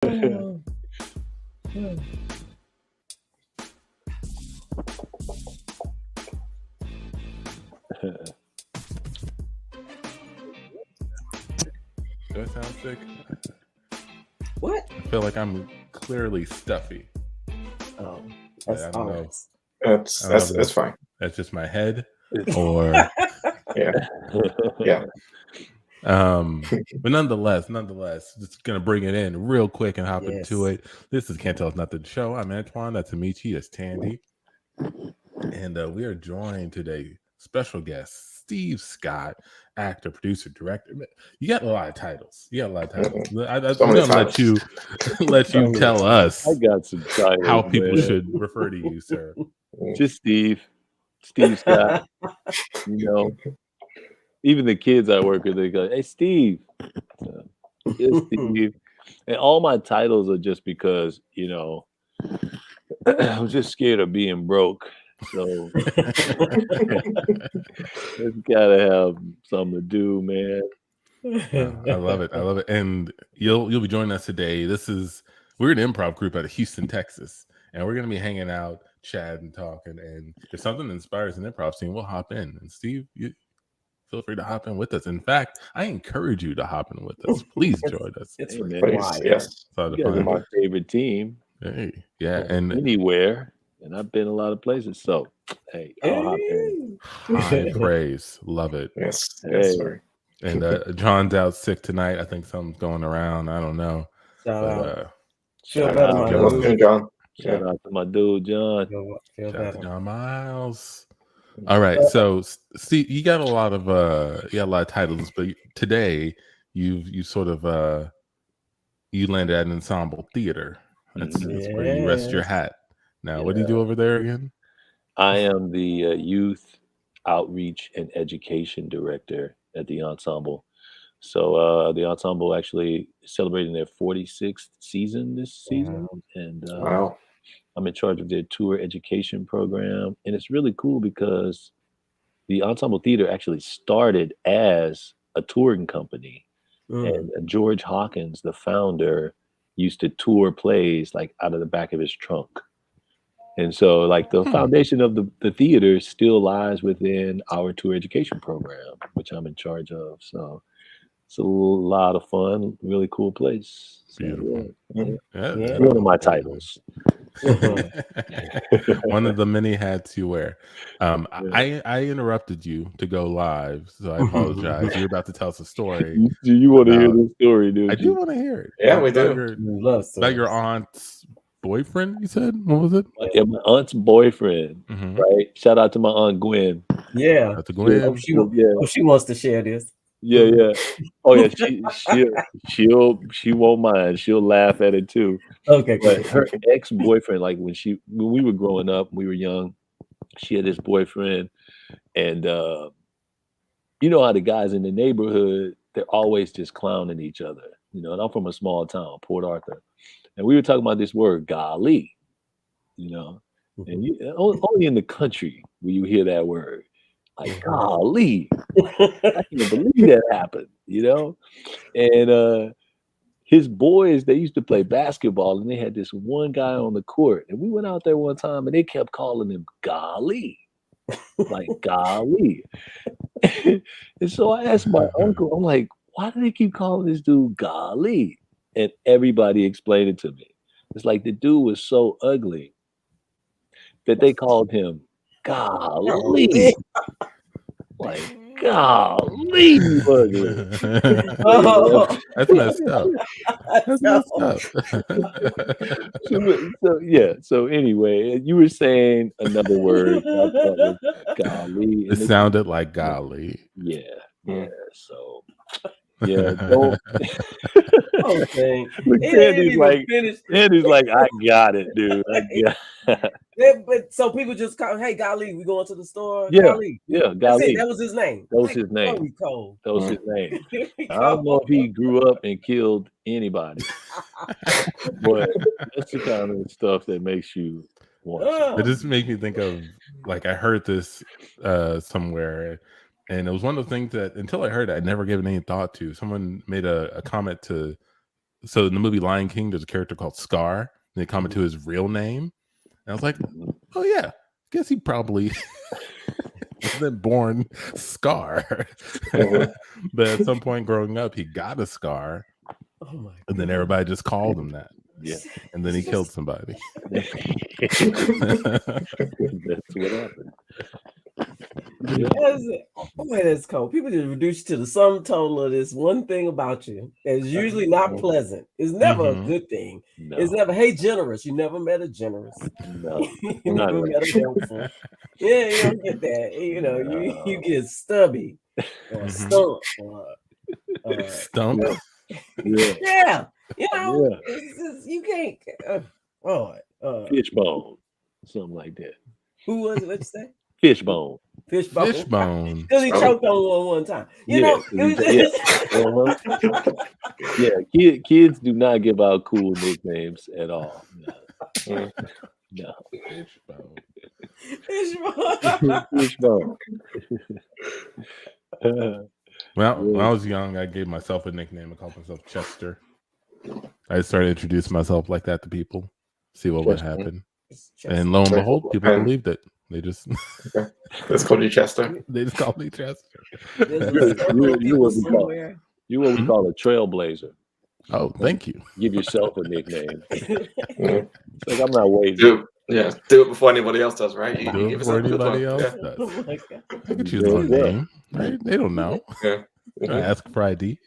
Hmm. Do I sound sick? What? I feel like I'm clearly stuffy. Oh, I that's don't all know. right. That's fine. That's just my head, or Yeah. Yeah. but nonetheless, just gonna bring it in real quick and hop into Yes. it. This is Can't Tell Us Nothing show. I'm Antoine. That's Amici. That's Tandy, and we are joined today. Special guest Steve Scott, actor, producer, director. You got a lot of titles. I'm gonna let you tell us I got some titles, how people man. should refer to you, sir. Just Steve Scott. You know, even the kids I work with, they go, "Hey, Steve." So, yes, Steve. And all my titles are just because, I'm just scared of being broke. So it's gotta have something to do, man. I love it. And you'll be joining us today. We're an improv group out of Houston, Texas, and we're gonna be hanging out, chatting, talking, and if something inspires an improv scene, we'll hop in. And Steve, you feel free to hop in with us. In fact, I encourage you to hop in with us. Please join us. It's Hey, man. required. Yes. So You guys are my favorite team. Hey, yeah, and Anywhere, and I've been a lot of places. So, hey, I'll hop in. high praise, love it. Yes. Hey. Yes, sorry. And John's out sick tonight. I think something's going around. I don't know. Shout out. Feel Shout better, out, my Good luck dude. to you, John. Shout out to my dude, John. Feel Shout out better. to John Miles. All right, so Steve, you got a lot of titles, but today you sort of you landed at an ensemble theater. That's where you rest your hat. Now, what do you do over there again? I am the youth outreach and education director at the ensemble. So the ensemble actually is celebrating their 46th season this season, and Wow. I'm in charge of their tour education program. And it's really cool because the ensemble theater actually started as a touring company. And George Hawkins, the founder, used to tour plays like out of the back of his trunk. And so like the foundation of the theater still lies within our tour education program, which I'm in charge of. So it's a lot of fun, really cool place. So, Beautiful. yeah. One of my titles. One of the many hats you wear. I interrupted you to go live, so I apologize. You're about to tell us a story. Do you want to hear this story, dude? I do want to hear it. Yeah, we do. About your aunt's boyfriend, you said? What was it? Yeah, my aunt's boyfriend, right? Shout out to my aunt Gwen. Yeah. That's a Gwen. She wants to share this. Yeah. Oh yeah, she won't mind. She'll laugh at it too. Okay, but her ex-boyfriend, like when we were growing up, we were young, she had this boyfriend, and you know how the guys in the neighborhood, they're always just clowning each other. And I'm from a small town, Port Arthur, and we were talking about this word, golly, and only in the country will you hear that word. Like, golly, I can't believe that happened, And his boys, they used to play basketball, and they had this one guy on the court. And we went out there one time, and they kept calling him golly, like golly. And so I asked my uncle, I'm like, why do they keep calling this dude golly? And everybody explained it to me. It's like the dude was so ugly that they called him golly. Like, golly, ugly. That's messed up. That's messed up. So anyway, you were saying another word. Golly. It sounded like golly. Yeah. So don't. Okay. Andy's like, I got it, dude. But so people just call, hey, golly, we going to the store. Yeah, golly. Yeah, golly. That was his name. That was his name. That was his name. I don't know if he grew up and killed anybody, but that's the kind of stuff that makes you want. It just makes me think of, like, I heard this somewhere, and it was one of the things that until I heard it, I'd never given any thought to. Someone made a comment to so in the movie Lion King, there's a character called Scar. And they comment to his real name. And I was like, oh yeah, guess he probably wasn't born Scar. But at some point growing up, he got a scar. Oh my! And then everybody just called him that. Yeah. And then he killed somebody. That's what happened. Yeah. Boy, that's cold. People just reduce you to the sum total of this one thing about you. It's usually not pleasant. It's never a good thing. No, It's never, hey, generous. You never met a generous. no. You Not never right. met a helpful. Yeah, you don't get that. You know, you get stubby or stump or Stump. Yeah. yeah. You know, Yeah. it's just, you can't. Fishbone. Something like that. Who was it? What'd you say? Fishbone. Fishbone. Fishbone. Because he choked on one time. You know, Kids do not give out cool nicknames at all. No. No. Fishbone. Fishbone. Fishbone. Well, when I was young, I gave myself a nickname. I called myself Chester. I started introducing myself like that to people, see what would happen. And lo and behold, people believed it. They just Let's call you Chester. they just called me Chester. You what we call a trailblazer. Oh, thank you. Give yourself a nickname. It's like I'm not waiting. Do it before anybody else does, right? You Do it give before yourself a good anybody one. else Yeah. does. Oh my God. I can choose my name. Right? They don't know. Yeah. I ask for ID.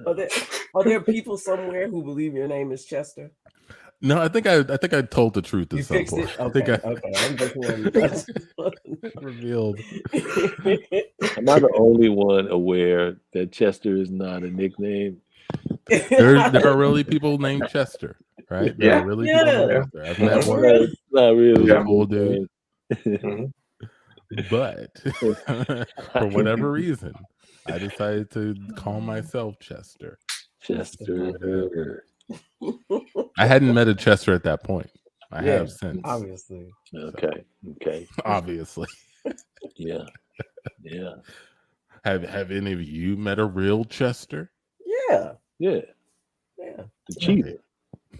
Are there people somewhere who believe your name is Chester? No, I think I told the truth at You some fixed point. it? I Okay, think I okay. I'm just wondering. revealed. Am I the only one aware that Chester is not a nickname? There are really people named Chester, right? There Yeah. are really people named Yeah. Chester. I've met one. Really? Not really. Yeah. Cool dude. Mhm. But for whatever reason, I decided to call myself Chester. Chester. I hadn't met a Chester at that point. I Yeah, have since. obviously. Okay. Obviously. Yeah. Yeah. Have any of you met a real Chester? Yeah. Yeah. Yeah. The cheetah.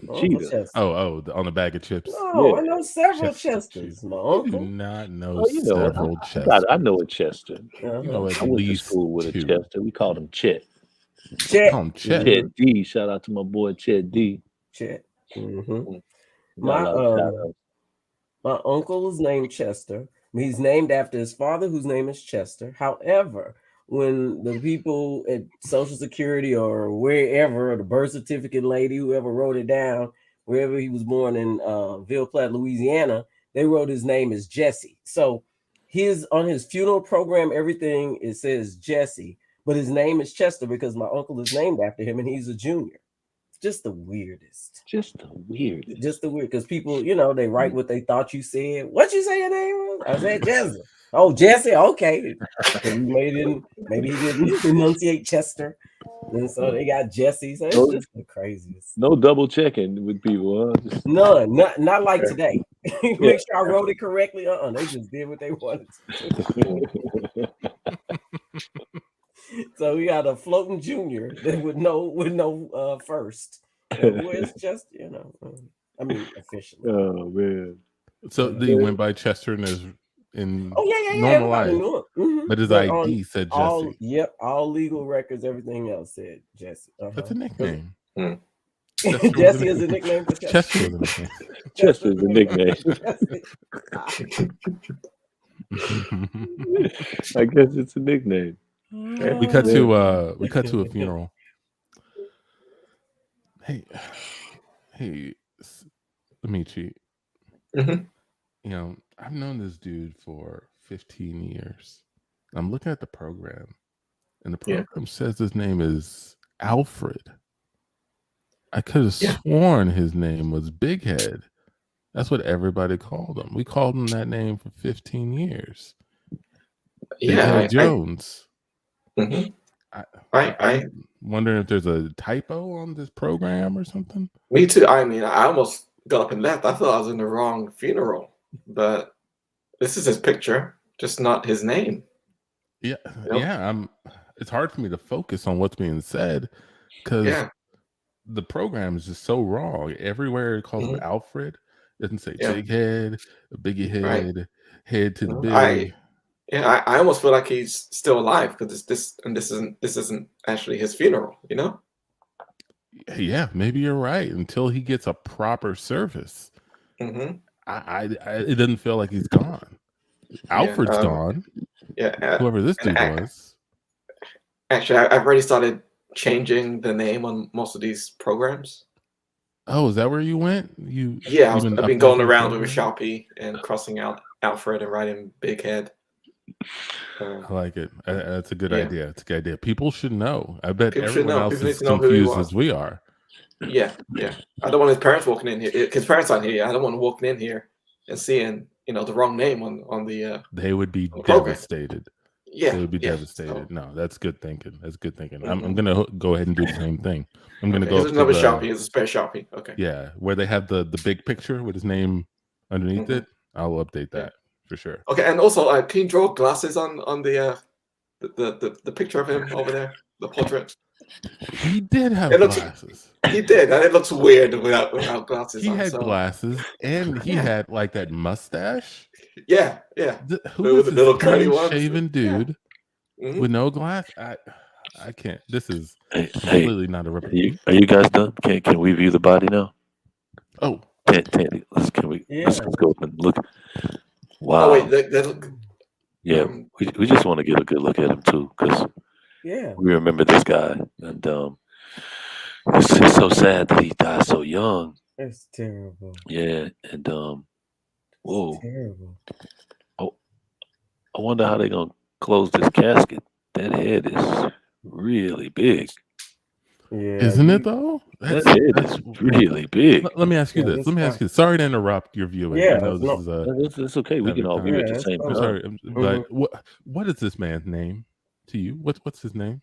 The Uncle cheetah. Chester. On the bag of chips. Oh, Yeah. I know several Chester. Chesters, my I do uncle. not know Oh, you know, several I Chesters. know a Chester. You know Uh-huh. at I went to least school with two. a Chester. We called him Chet. Chet. Call him Chet. Chet D. Shout out to my boy Chet D. Chet. Mhm. Got a lot of shout outs. My uncle is named Chester. He's named after his father, whose name is Chester. However, when the people at Social Security or wherever, the birth certificate lady, whoever wrote it down, wherever he was born in Ville Platte, Louisiana, they wrote his name as Jesse. So on his funeral program, everything it says Jesse, but his name is Chester because my uncle is named after him and he's a junior. It's just the weirdest. Just the weirdest. Just the weird because people, they write what they thought you said. What you say your name was? I said Jesse. Oh, Jesse. Okay. Maybe he didn't enunciate Chester. And so they got Jesse. So it's just the craziest. No double checking with people, huh? Just, None. Not like today. Make sure I wrote it correctly. They just did what they wanted to. So we got a floating junior that with no first. Where's just officially. oh man. So he went by Chester in Oh yeah. normal Everybody life. knew it. Mhm. But his But ID said Jesse. All legal records, everything else said Jesse. That's a nickname. Jesse is a nickname for Chester. Chester is a nickname. Chester's a nickname. I guess it's a nickname. We cut to a funeral. Hey, Amici. Mhm. I've known this dude for 15 years. I'm looking at the program, and the program says his name is Alfred. I could have sworn his name was Big Head. That's what everybody called him. We called him that name for 15 years. Big Head Jones. I wondering if there's a typo on this program or something. Me too. I mean, I almost got up and left. I thought I was in the wrong funeral, but this is his picture, just not his name. Yeah. It's hard for me to focus on what's being said because the program is just so wrong. Everywhere it calls him Mhm. Alfred. It doesn't say Yeah. Jig Head, Biggie Right. Head, Head to the Mhm. Big. I almost feel like he's still alive because this isn't actually his funeral, you know? Yeah, maybe you're right. Until he gets a proper service, Hmm. it doesn't feel like he's gone. Alfred's gone. Yeah. Whoever this and dude was. Actually, I've already started changing the name on most of these programs. Oh, is that where you went? You Yeah, you've I've been updating going your around with a program? Sharpie and crossing out Alfred and writing Big Head. I like it. That's a good Yeah. idea. It's a good idea. People should know. I bet People should everyone know. else People need is to know who he confused was. as we are. Yeah. I don't want his parents walking in here. His parents aren't here. I don't want them walking in here and seeing, the wrong name on the They would be on the program. devastated. Yeah. They would be yeah. devastated. So, No, that's good thinking. That's good thinking. I'm Mhm. gonna go ahead and do the same thing. I'm gonna okay. go Here's up to another the Sharpie. Here's a spare Sharpie. Okay. yeah where they have the big picture with his name underneath Mhm. it. I'll update Yeah. that for sure. Okay. And also, can you draw glasses on the picture of him over there, the portrait? He did have It looks. glasses. He did, and it looks weird without glasses He on. had So glasses and he Yeah. had like that mustache. yeah. Who With is the little this curly ones. clean-shaven dude Mhm. with no glass? I can't. This is Hey, completely not a repeat. are you guys done? Can we view the body now? Oh, Tandy, let's Yeah. go and look. Wow. Oh wait, they look. Yeah, we just want to get a good look at him too, because Yeah. we remember this guy, and it's so sad that he died so young. That's terrible. Yeah, and whoa, Terrible. I wonder how they're gonna close this casket. That head is really big. Yeah. isn't it though? That head is really big. Let me ask you Yeah, this. this Let me ask you. Sorry to interrupt your viewing. Yeah, I know this no. is It's okay. We can all view Yeah, at the that's same fine. I'm time. sorry, but what is this man's name to you? What's his name?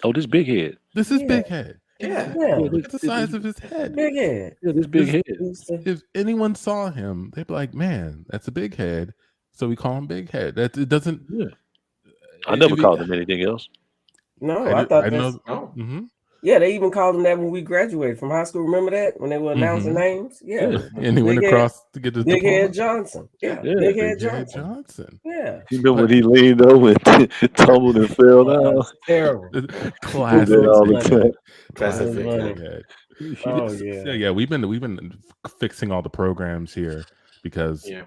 Oh, this big head. This is Yeah. Big Head. Yeah. Yeah. Look at the size of his head. Big head. Yeah, this big This- head. If anyone saw him, they'd be like, "Man, that's a big head." So we call him Big Head. That it doesn't. Yeah. I never called him anything else. No, I thought that's. Oh. Mhm. Yeah, they even called him that when we graduated from high school. Remember that when they were announcing Mhm. names? Yeah. Yeah. And he went Big Head- across to get his Big diploma. Head Johnson. Yeah. Yeah, Big Big Head Head Johnson. Johnson. Yeah. You know when he leaned over and tumbled and fell down? That's terrible. Classic that all the Big time. Head. Classic Classic Big Big Head. Head. Oh, So, yeah. yeah. We've been fixing all the programs here because Yeah.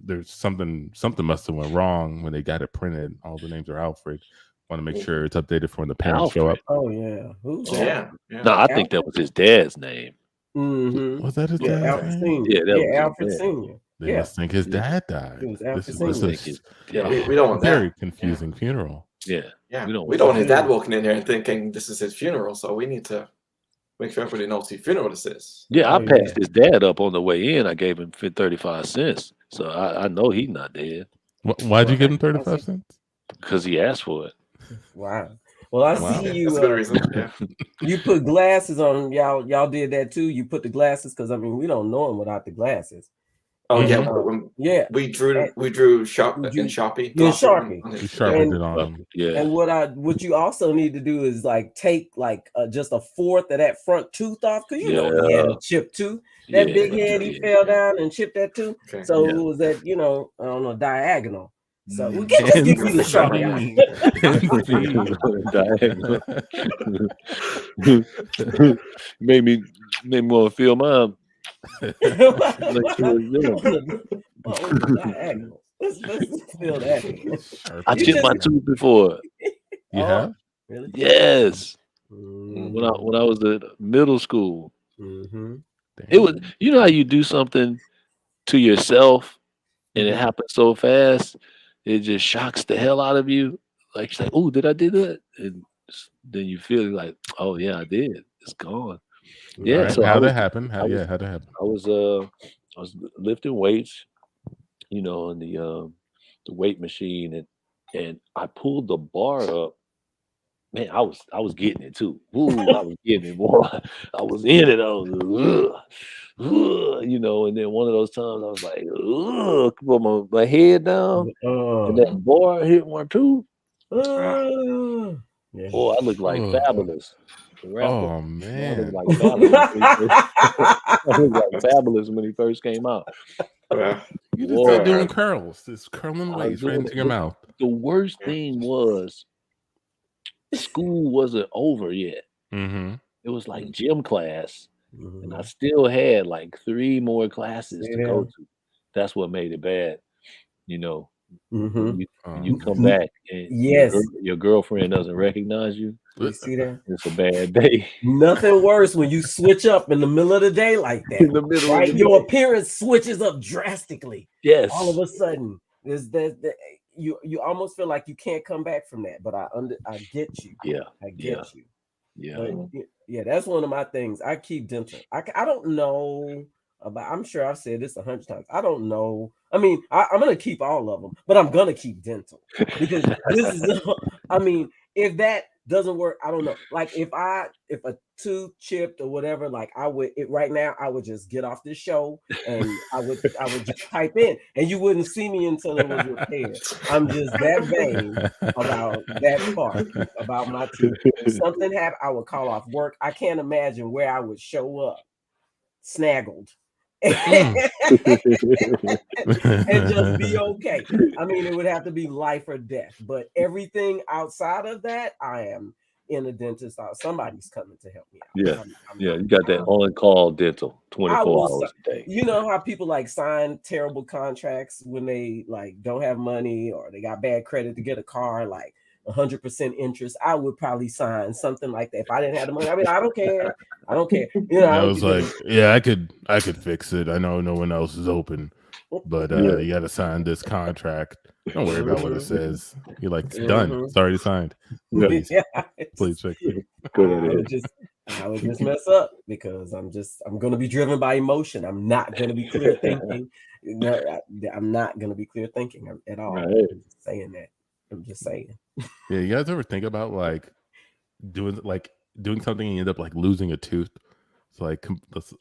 there's something must have went wrong when they got it printed. All the names are Alfred. Want to make sure it's updated for when the parents show up. Oh yeah. Who's that? Yeah. No, I think that was his dad's name. Mm-hmm. Was that his Yeah, dad's Alfred name? Senior. Yeah, that was his Alfred dad. Senior. They Yeah. must think his dad died. It was This Alfred is Senior. Yeah, we don't want very that. confusing funeral. Yeah. Yeah. We don't We don't want his dad walking in here and thinking this is his funeral. So we need to make sure everybody knows whose funeral this is. Yeah, I Oh, passed his dad up on the way in. I gave him 35 cents. So I know he's not dead Why'd you give him 35 cents? because he asked for it. Wow. Well, I Wow. see you. That's a good reason. Yeah. You put glasses on. Y'all did that too. You put the glasses because I mean we don't know him without the glasses. Oh Mhm. yeah. When Yeah. we drew Sharpie. Yeah, glasses Sharpie. on his- You sharpened And- it on him. Yeah. And what you also need to do is like take like just a fourth of that front tooth off because you know he had a chipped tooth. That Yeah, big head he fell down and chipped that tooth. Okay. So Yeah. it was that I don't know diadiagonal. So we Mm. can just give you the Sharpie. made me want to feel mine. Diagonal. Let's feel that. I You chipped my just- tooth before. You Oh, have? Really? Yes, Mhm. when I was at middle school. Mhm. It was, you know how you do something to yourself and it happens so fast, it just shocks the hell out of you. Like you're like, oh, did I do that? And then you feel like, oh yeah, I did. It's gone. Yeah. Alright, So how'd I that happen? How'd that happen? was lifting weights, in the weight machine, and I pulled the bar up. Man, I was getting it too. Ooh, I was getting it, boy. I was in it. I was, and then one of those times I was like, put my head down, and that bar hit my tooth. Yeah. Boy, I look like Oh. Fabulous. The rapper. Oh That man. was like Fabulous when he first came out. Yeah. You just start Boy, doing curls. Just curling I was waves right doing into your mouth. the worst thing was school wasn't over yet. Mm-hmm. It was like gym class, and I Mhm. still had like 3 more classes to Yeah. go to. That's what made it bad. You know, when Mhm. you come back and Yes. your girlfriend doesn't recognize you, You see that? it's a bad day. Nothing worse when you switch up in the middle of the day like In that. the middle Right? of the Your day. appearance switches up drastically. Yes. All of a sudden, there's that you almost feel like you can't come back from that. But I get you. Yeah. I get you. Yeah. But yeah, that's one of my things. I keep dental. I don't know about. I'm sure I've said this 100 times. I don't know. I mean, I'm gonna keep all of them, but I'm gonna keep dental because this is. I mean, if that doesn't work, I don't know. Like if a tooth chipped or whatever, like I would right now, I would just get off this show and I would just type in, and you wouldn't see me until it was repaired. I'm just that vain about that part about my teeth. If something happened, I would call off work. I can't imagine where I would show up snaggled and just be okay. I mean, it would have to be life or death. But everything outside of that, I am in a dentist. Somebody's coming to help me out. Yeah. Yeah, you got that on-call dental 24 hours a day. You know how people like sign terrible contracts when they like don't have money or they got bad credit to get a car, like 100% interest. I would probably sign something like that if I didn't have the money. I mean, I don't care. You know, I was like, yeah, I could fix it. I know no one else is open, but you got to sign this contract. Don't worry about what it says. You're like, it's done. It's already signed. Please, please fix it. I would just mess up because I'm going to be driven by emotion. I'm not going to be clear thinking. I'm not going to be clear thinking at all. Right. I'm just saying that. I'm just saying. Yeah, you guys ever think about like doing something and you end up like losing a tooth? It's like, if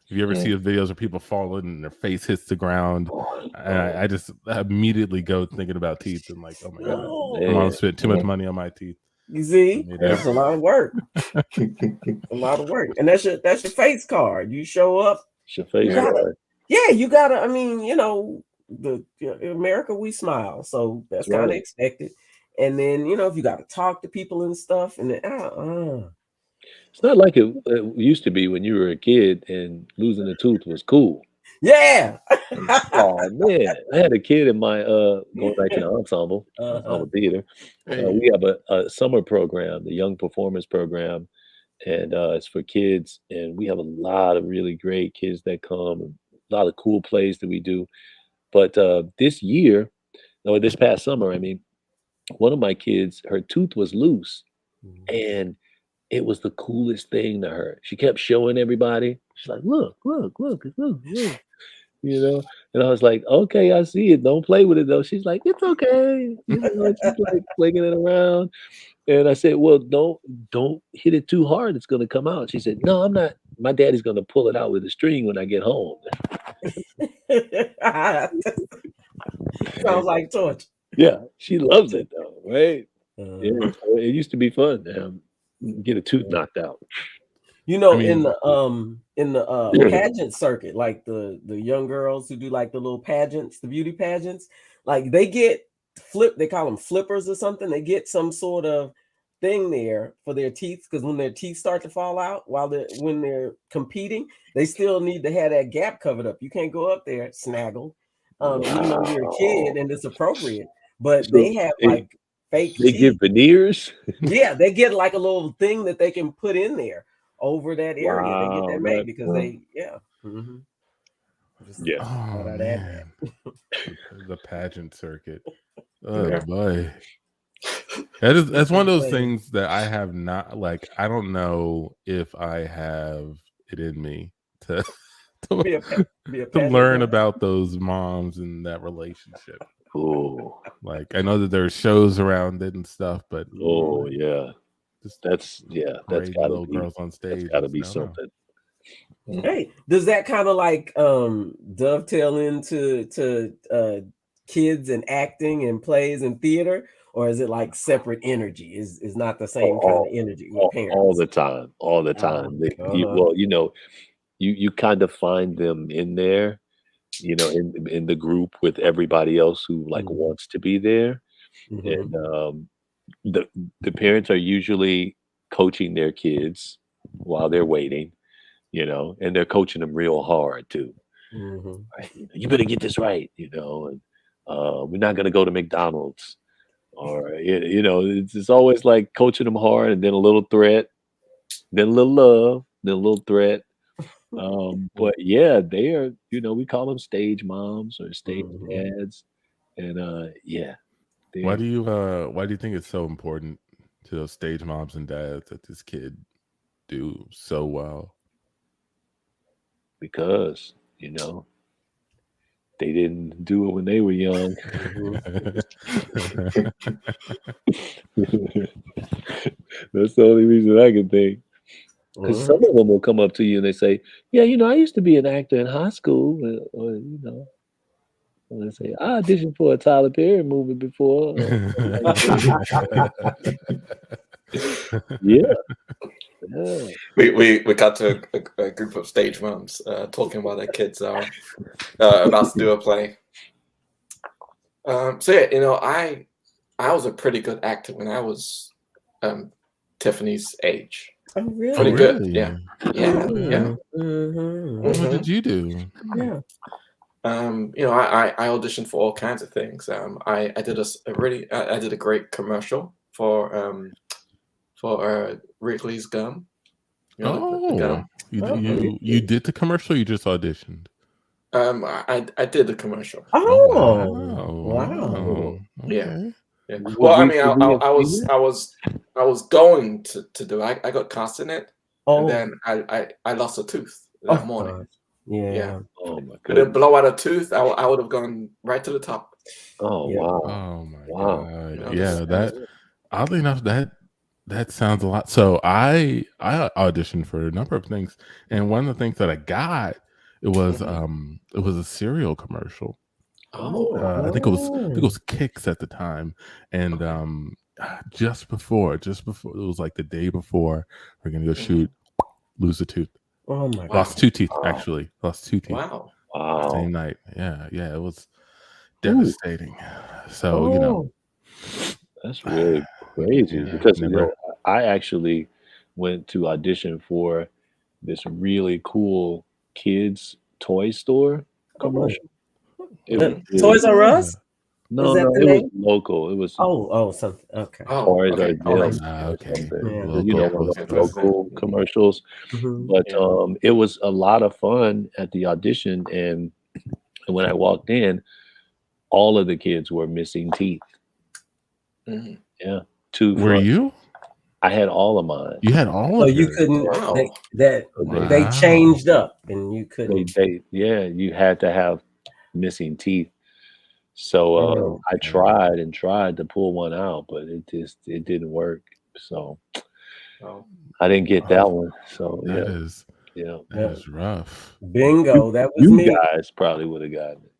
you ever see the videos where people falling and their face hits the ground, and I just immediately go thinking about teeth and like, oh my god, my mom spent too much money on my teeth. You see, that's a lot of work. A lot of work, and that's your face card. You show up. It's your face card. Yeah, you gotta. I mean, you know, in America we smile, so that's kind of expected. And then if you got to talk to people and stuff, and then it's not like it used to be when you were a kid and losing a tooth was cool. Yeah. Oh man, I had a kid in my going back to the ensemble theater. We have a summer program, the Young Performance Program, and it's for kids. And we have a lot of really great kids that come, and a lot of cool plays that we do. But this past summer, I mean, one of my kids, her tooth was loose, and it was the coolest thing to her. She kept showing everybody. She's like, look. And I was like, okay, I see it. Don't play with it though. She's like, it's okay. She's like flinging it around. And I said, well, don't hit it too hard. It's gonna come out. She said, no, I'm not. My daddy's gonna pull it out with a string when I get home. Sounds like torture. Yeah, she loves it though, right? It used to be fun to get a tooth knocked out. In the pageant circuit, like the young girls who do like the little pageants, the beauty pageants, like they get they call them flippers or something. They get some sort of thing there for their teeth, because when their teeth start to fall out when they're competing, they still need to have that gap covered up. You can't go up there snaggled, even though you're a kid and it's appropriate. But so they have like fake teeth. They give veneers. Yeah, they get like a little thing that they can put in there over that area. They get that made because they Oh man. The pageant circuit. Oh boy. That's one of those things that I have not, like, I don't know if I have it in me to learn about those moms and that relationship. Oh, like I know that there's shows around it and stuff, but that's gotta little girls on stage. That's gotta be something. Hey, does that kind of like dovetail into kids and acting and plays and theater, or is it like separate energy? Is not the same kind of energy with parents? all the time, all the time. Well, you kind of find them in there, in the group with everybody else who like Mhm. wants to be there, Mhm. and the parents are usually coaching their kids while they're waiting, and they're coaching them real hard too. Mhm. Right? You better get this right, and we're not gonna go to McDonald's, or it's always like coaching them hard, and then a little threat, then a little love, then a little threat. But yeah, they are, we call them stage moms or stage Mhm. dads, and yeah, Why they do you think it's so important to those stage moms and dads that this kid do so well? because they didn't do it when they were young. That's the only reason I can think. Because some of them will come up to you and they say, "Yeah, I used to be an actor in high school," or and they say, "I auditioned for a Tyler Perry movie before." Yeah, yeah. We got to a group of stage moms talking about their kids are about to do a play. So yeah, I was a pretty good actor when I was Tiffany's age. Oh, really? Pretty good. Really? Yeah. Yeah. Yeah. Mhm. What did you do? Yeah. I auditioned for all kinds of things. I did I did a great commercial for Wrigley's gum. The gum. You did the commercial. You just auditioned. I did the commercial. Oh, wow. wow. Yeah. Okay. Yeah. Was Well, I he- mean, was he a I was going to do it. I got cast in it, and Oh, then I lost a tooth that morning. God. Yeah. Yeah. Oh my But then goodness. blow out a tooth, I would have gone right to the top. Oh Yeah. wow. Oh my Wow. god. You know, Yeah, that oddly enough, that sounds a lot. So I auditioned for a number of things, and one of the things that I got it was a cereal commercial. Oh. I think it was Kicks at the time, and just before it was like the day before we're gonna go shoot, lose a tooth, Oh my God. lost 2 teeth Wow. actually, lost 2 teeth Wow. the Wow. same night. Yeah, it was devastating. So Oh. That's really crazy Yeah, because never. I actually went to audition for this really cool kids toy store commercial. It was really Toys R Yeah. Us? no, that no, the it was name? local. It was Something. Okay. Oh. Toys Okay. R Us Ah, or okay. something. Yeah. Local One of close those to- local commercials. Mhm. But Yeah. it was a lot of fun at the audition, and when I walked in, all of the kids were missing teeth. Mhm. Yeah, 2 Were front. you? I had all of mine. You had all So of you yours. couldn't. Wow. They Wow. changed up, and you couldn't. You had to have missing teeth. So Oh, I tried and tried to pull one out, but it didn't work. So Oh. I didn't get that one. So That yeah, is yeah. that is rough. Bingo. That was You me. guys probably would have gotten it.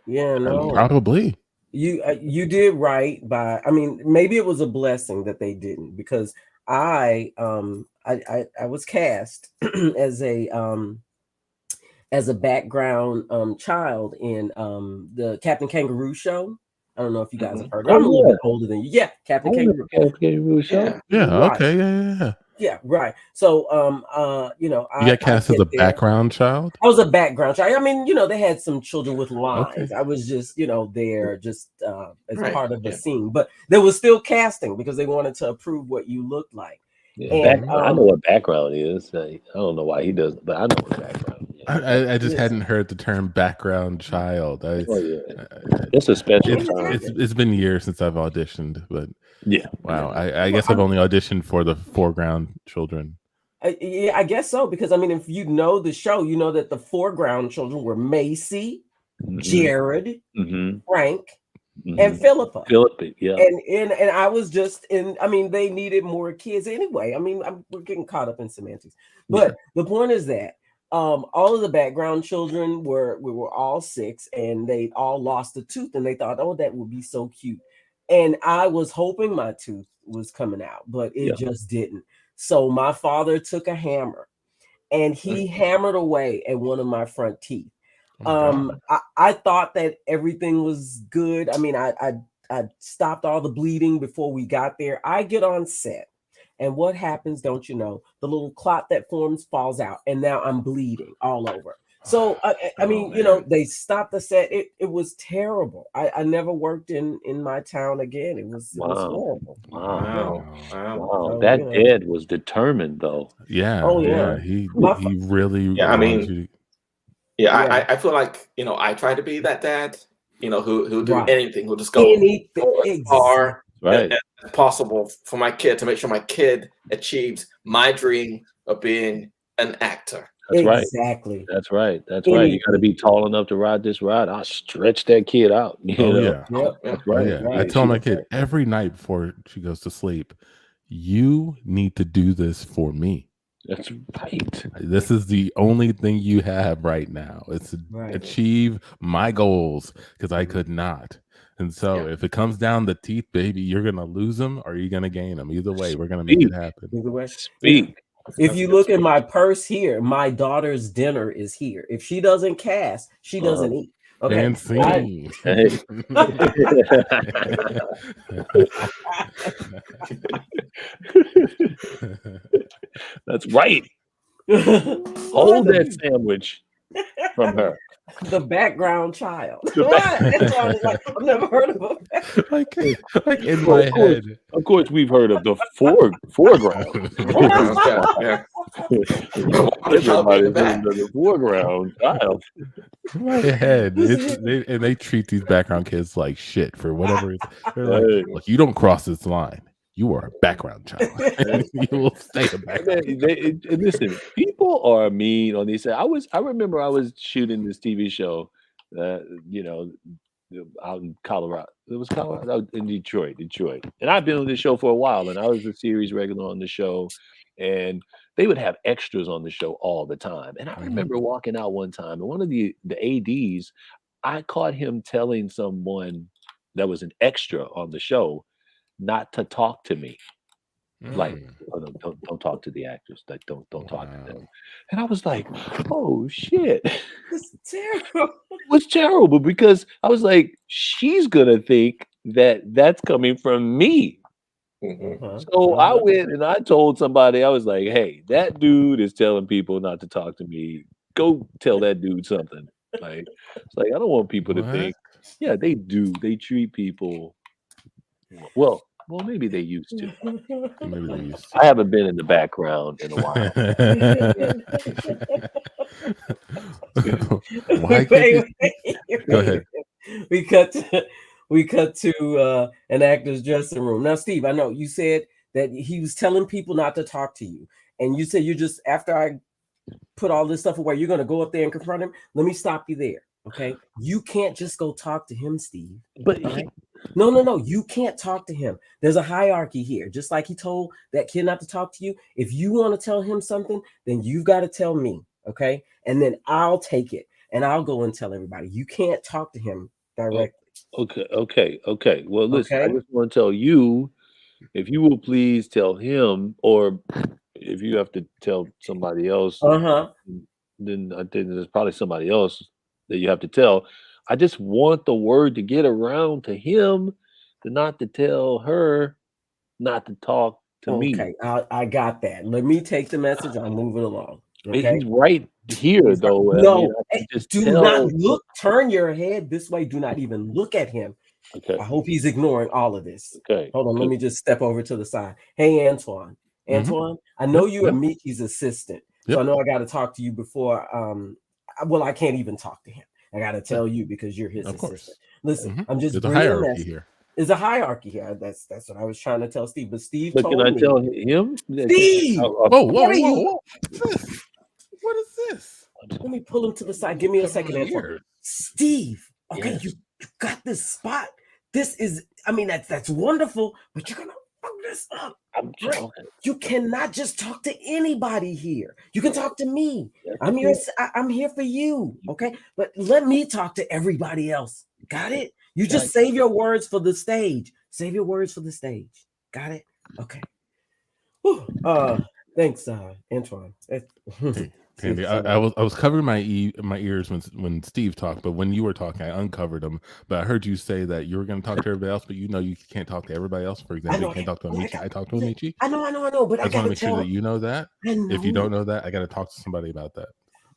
Yeah. No. Probably. You did right by. I mean, maybe it was a blessing that they didn't, because I was cast as a background child in the Captain Kangaroo show. I don't know if you guys have heard. Oh, I'm a little yeah. bit older than you. Yeah, Captain I Kangaroo. remember Kangaroo Show. Yeah. Yeah. Right. Okay. Yeah. Yeah, right. So You got cast as a background child. I was a background child. I mean, they had some children with lines. Okay. I was just, there just as Right, part of the yeah. scene. But there was still casting because they wanted to approve what you looked like. Yeah, And, I know what background is. I don't know why he doesn't, but I know what background is. I just hadn't heard the term background child. Oh yeah, it's a special time. It's been years since I've auditioned, but Yeah. wow. I guess I've only auditioned for the foreground children. Yeah, I guess so, because I mean, if you know the show, you know that the foreground children were Macy, Jared, Frank, and Philippa. Yeah. And I was just in. I mean, they needed more kids anyway. I mean, we're getting caught up in semantics, but the point is that all of the background children we were all 6, and they all lost a tooth, and they thought, oh, that would be so cute. And I was hoping my tooth was coming out, but it Yeah. just didn't. So my father took a hammer and he hammered away at one of my front teeth. Oh my God. I thought that everything was good. I mean, I stopped all the bleeding before we got there. I get on set, and what happens, don't you know? The little clot that forms falls out, and now I'm bleeding all over. So I mean, you know, man. they stopped the set. It was terrible. I never worked in my town again. It was horrible. Wow. Wow. Wow. So, That you know. Ed was determined, though. Yeah. Oh, yeah. yeah. He My really Yeah, I wanted mean, you to. Yeah, Yeah. I feel like, I try to be that dad, who'll do Right. anything, who'll just go Anything. as far Right. as possible for my kid to make sure my kid achieves my dream of being an actor. That's right. Exactly. That's right. That's right. You got to be tall enough to ride this ride. I'll stretch that kid out. You Oh know? yeah. Yep. That's Oh right. yeah. I Right. tell my That's kid right. every night before she goes to sleep, you need to do this for me. That's right. This is the only thing you have right now. It's to Right. achieve my goals because I could not. And so if it comes down to teeth, baby, you're gonna lose them or you're gonna gain them. Either way, we're gonna make it happen. Either way. Speak. If you look at my purse here, my daughter's dinner is here. If she doesn't cast, she doesn't eat. Okay. And scene. Hey. That's right. Hold that sandwich from her. The background child. The That's why I was like, I've never heard of him. like in my head. Of course, we've heard of the foreground. Yeah. Everybody's heard of the foreground child. In my head, they treat these background kids like shit for whatever. They're like, Hey. look, you don't cross this line. You are a background child. You will stay a background. Listen, people are mean on these. I remember I was shooting this TV show, out in Colorado. It was Colorado, out in Detroit. And I've been on this show for a while, and I was a series regular on the show, and they would have extras on the show all the time. And I remember walking out one time, and one of the ADs, I caught him telling someone that was an extra on the show not to talk to me. Like, oh, no, don't talk to the actors. Like, don't talk to them. And I was like, oh shit. It's terrible. It was terrible because I was like, she's gonna think that that's coming from me. So I went and I told somebody, I was like, hey, that dude is telling people not to talk to me. Go tell that dude something. Like, it's like I don't want people to think. Yeah, they do. They treat people well, maybe they used to. Maybe they used I haven't been in the background in a while. Why can't you- Go ahead. We cut to an actor's dressing room. Now, Steve, I know you said that he was telling people not to talk to you, and you said you just after I put all this stuff away, you're going to go up there and confront him. Let me stop you there. Okay, you can't just go talk to him, Steve. But okay? No, you can't talk to him. There's a hierarchy here. Just like he told that kid not to talk to you. If you want to tell him something, then you've got to tell me, okay? And then I'll take it and I'll go and tell everybody. You can't talk to him directly. Okay. Well, listen, I just want to tell you, if you will please tell him, or if you have to tell somebody else, then I think there's probably somebody else that you have to tell. I just want the word to get around to him, not to tell her not to talk to me. Okay, I got that. Let me take the message. I'll move it along. Okay? He's right here, though. No, do not look. Turn your head this way. Do not even look at him. Okay. I hope he's ignoring all of this. Okay. Hold on. Let me just step over to the side. Hey, Antoine. Antoine, I know you're Mickey's assistant. So I know I got to talk to you before. Well, I can't even talk to him. I got to tell you because you're his assistant. Listen, I'm just There's a hierarchy here. There's a hierarchy here. That's what I was trying to tell Steve. But Steve But told can I me. tell him? Steve! Whoa. What What's What is this? Let me pull him to the side. Give me a second, Antoine. Steve, okay, you got this spot. This is, I mean, that's wonderful, but you're gonna fuck this up. You cannot just talk to anybody here. You can talk to me. I'm here for you. Okay. But let me talk to everybody else. Got it? You just save your words for the stage. Save your words for the stage. Got it? Okay. Whew. Thanks, Antoine. Hey, Tandy, I was covering my ears when Steve talked, but when you were talking, I uncovered them. But I heard you say that you were going to talk to everybody else, but you know you can't talk to everybody else. For example, you can't talk to Amici. I talked to Amici. I know, but I just want to make sure that you know that. If you don't know that, I got to talk to somebody about that.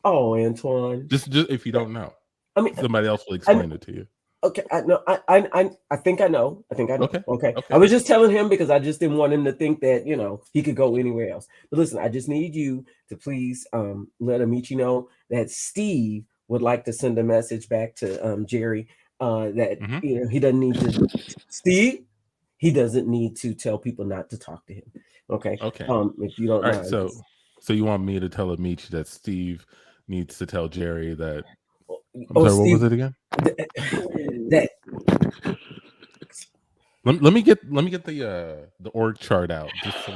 Oh, Antoine. Just if you don't know, I mean, somebody else will explain it to you. Okay, I know. I think I know. Okay. Okay. I was just telling him because I just didn't want him to think that he could go anywhere else. But listen, I just need you to please let Amici know that Steve would like to send a message back to Jerry that he doesn't need to. Steve, he doesn't need to tell people not to talk to him. Okay. Okay. If you don't All mind. right. So you want me to tell Amici that Steve needs to tell Jerry that? I'm sorry. Steve, what was it again? That. Let me get the org chart out. Just so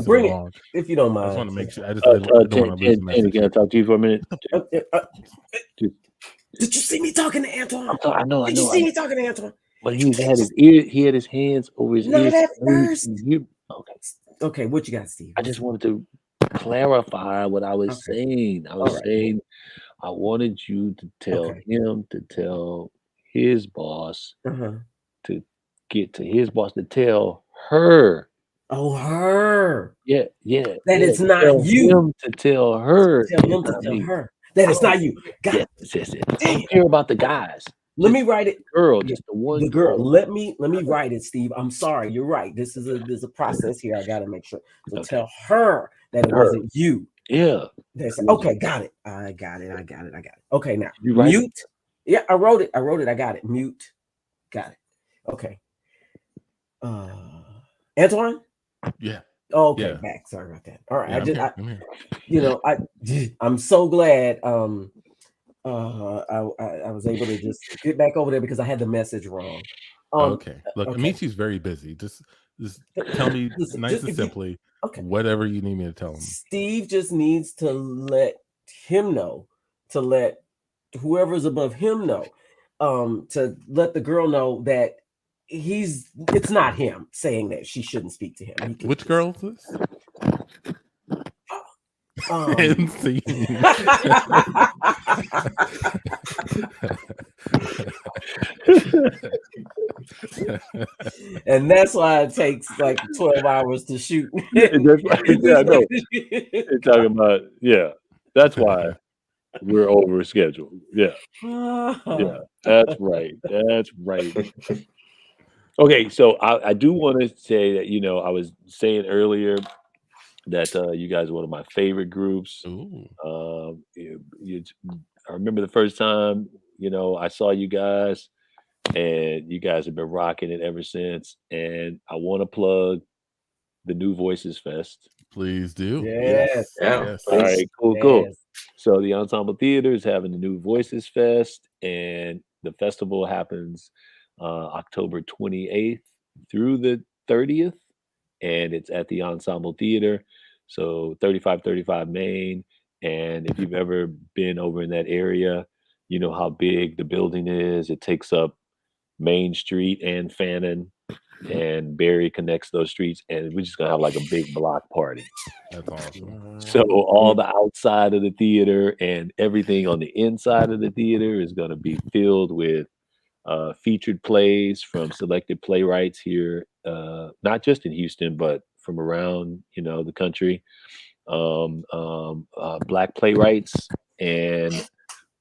bring it if you don't mind. I just want to make sure. I don't want to lose the message. Can I talk to you for a minute? Did you see me talking to Antoine? I know. Did you see me talking to Antoine? But he had his ear. He had his hands over his ears. Not at first. Okay. Okay. What you got, Steve? I just wanted to clarify what I was saying. I was saying I wanted you to tell him to tell his boss to get to his boss to tell her. Oh, her. Yeah. That it's not tell you. Him to tell her. Tell him to tell her that it's not you. God. Yes. I don't care about the guys. Let me write it. Girl, just the one. The girl. Let me write it, Steve. I'm sorry. You're right. There's a process here. I gotta make sure. So tell her that it wasn't you. Yeah. Okay, got it. I got it. Okay, now you write mute. Yeah, I wrote it. I got it. Mute. Got it. Okay. Antoine? Yeah. Okay, yeah. back. Sorry about that. All right. Yeah, I'm so glad I was able to just get back over there because I had the message wrong. Okay. Look, Amici's very busy. Just tell me nice and simply whatever you need me to tell him. Steve just needs to let him know, to let whoever's above him know, to let the girl know that it's not him saying that she shouldn't speak to him. Which girl is this? And that's why it takes like 12 hours to shoot. That's right. Yeah, I know. You're talking about, that's why we're over scheduled. Yeah, that's right. Okay, so I do want to say that, I was saying earlier that you guys are one of my favorite groups. I remember the first time, I saw you guys, and you guys have been rocking it ever since. And I want to plug the New Voices Fest. Please do. Yes. All right, cool. So the Ensemble Theater is having the New Voices Fest, and the festival happens October 28th through the 30th, and it's at the Ensemble Theater, so 3535 Main. And if you've ever been over in that area, you know how big the building is. It takes up Main Street and Fannin, and Barry connects those streets, and we're just gonna have like a big block party. That's awesome. So all the outside of the theater and everything on the inside of the theater is gonna be filled with featured plays from selected playwrights here, not just in Houston, but from around the country. Black playwrights, and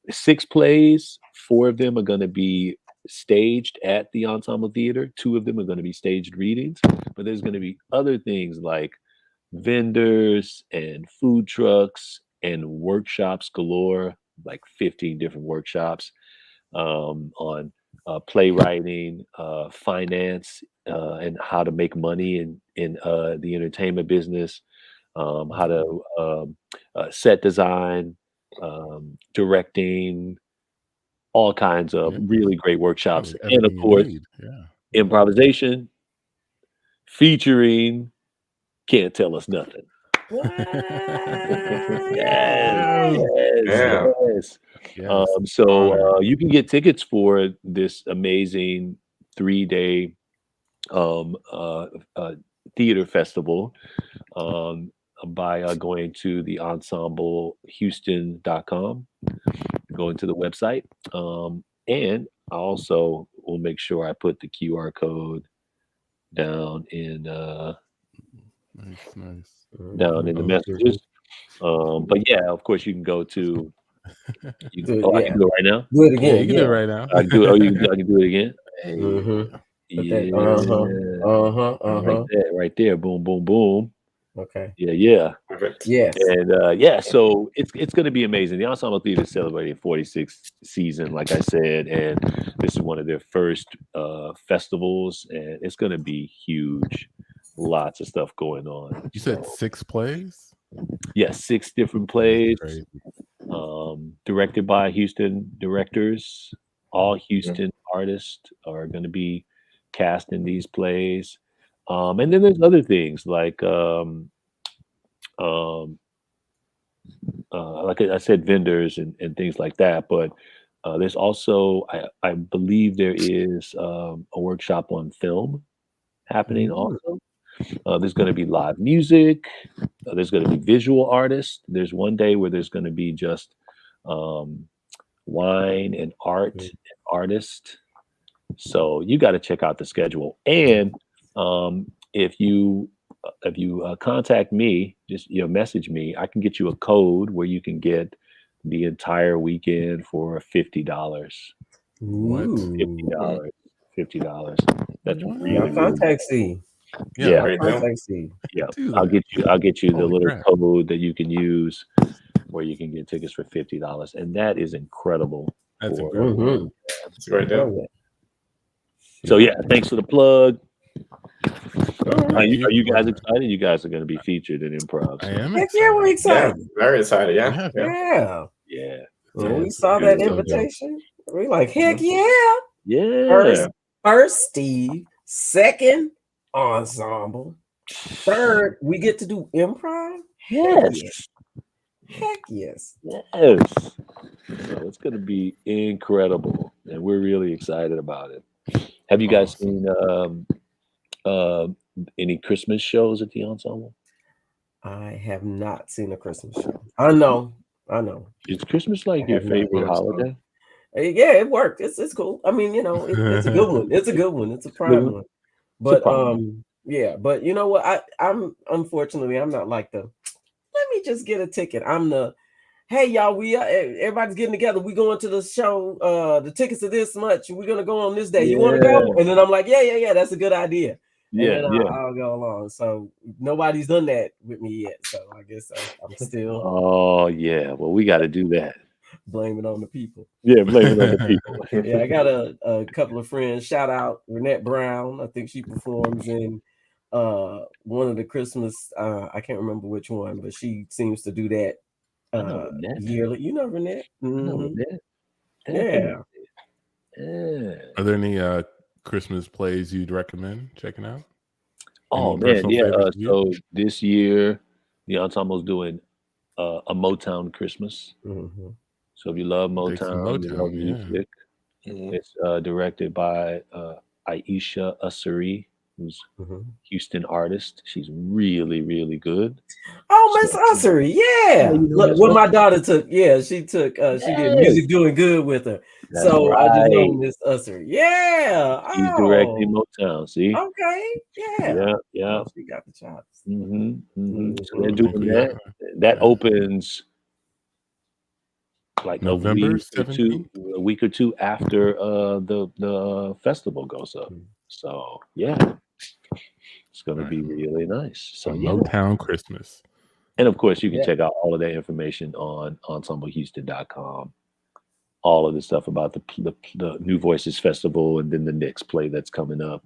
6 plays. 4 of them are going to be staged at the Ensemble Theater. 2 of them are going to be staged readings, but there's going to be other things like vendors and food trucks and workshops galore, like 15 different workshops on playwriting, finance, and how to make money in the entertainment business, how to set design, directing, all kinds of really great workshops. And of course, improvisation featuring Can't Tell Us Nothing. Yes. So you can get tickets for this amazing 3-day theater festival by going to the ensemblehouston.com, going to the website. And I also will make sure I put the QR code down in Nice. down in the messages. But yeah, of course you can go to I can do it right now. Do it Yeah, again. you can do it right now. I can do it. Oh, I can do it again. Hey, Mhm. Put yeah, that, right there. Boom, boom, boom. Okay. Yeah. Perfect. Yes. And so it's going to be amazing. The Ensemble Theater is celebrating 46th season, like I said, and this is one of their first festivals, and it's going to be huge. Lots of stuff going on. You said 6 plays? Yes, 6 different plays. Crazy. Directed by Houston directors. All Houston artists are going to be cast in these plays. And then there's other things like I said, vendors and things like that. But there's also, I believe there is a workshop on film happening also. There's going to be live music. There's going to be visual artists. There's one day where there's going to be just wine and art and artist. So you got to check out the schedule. And if you contact me, just message me, I can get you a code where you can get the entire weekend for $50. What? $50. That's What? really Contact C. Yeah. Great deal. Contact C. Yeah, Do I'll that. get you the Holy little crap. code that you can use where you can get tickets for $50, and that is incredible. That's for- incredible. It's a great deal. Love it. So yeah, thanks for the plug. All Are right. you guys excited? You guys are going to be featured in improv. I am Heck excited. yeah, we're Yeah, excited. very excited. Yeah. Yeah. Yeah, When we It's saw good, that so good. invitation, we like, heck yeah. yeah. First Steve, second ensemble, third we get to do improv. Yes. Heck yes. Yes. So it's going to be incredible, and we're really excited about it. Have you guys seen any Christmas shows at the ensemble? I have not seen a Christmas show. I know. Is Christmas like your have not favorite watched them. holiday? Yeah, it worked. It's cool. I mean, it's a good one. It's a good one. It's a prime one. But yeah, but you know what? I'm unfortunately I'm not like the let me just get a ticket. I'm the hey y'all, we everybody's getting together. We going to the show. The tickets are this much. We're gonna go on this day. You want to go? And then I'm like, yeah. That's a good idea. And then I'll go along. So nobody's done that with me yet. So I guess I'm still. Oh yeah. Well, we got to do that. Blame it on the people. Yeah, blame it on the people. Yeah, I got a couple of friends. Shout out Renette Brown. I think she performs in one of the Christmas. I can't remember which one, but she seems to do that yearly. You know Renette? Yeah. Are there any Christmas plays you'd recommend checking out? Oh Any man, personal yeah. favorites of you? So this year, the ensemble's doing a Motown Christmas. So if you love Dig some Motown, you love Motown, yeah. music, it's directed by Aisha Asari, who's Houston artist. She's really, really good. Oh, Miss Ussery, yeah. Look, what my daughter took, she took, she did music doing good with her. That's so right. I just know Miss Ussery. Yeah. She's directing Motown. See? Okay. Yeah. Yeah. She got the chops. So they're doing that. That opens like November a week or two after the festival goes up. So yeah, it's going to be really nice. So Motown Christmas. And of course, you can check out all of that information on ensemblehouston.com. All of the stuff about the New Voices Festival and then the next play that's coming up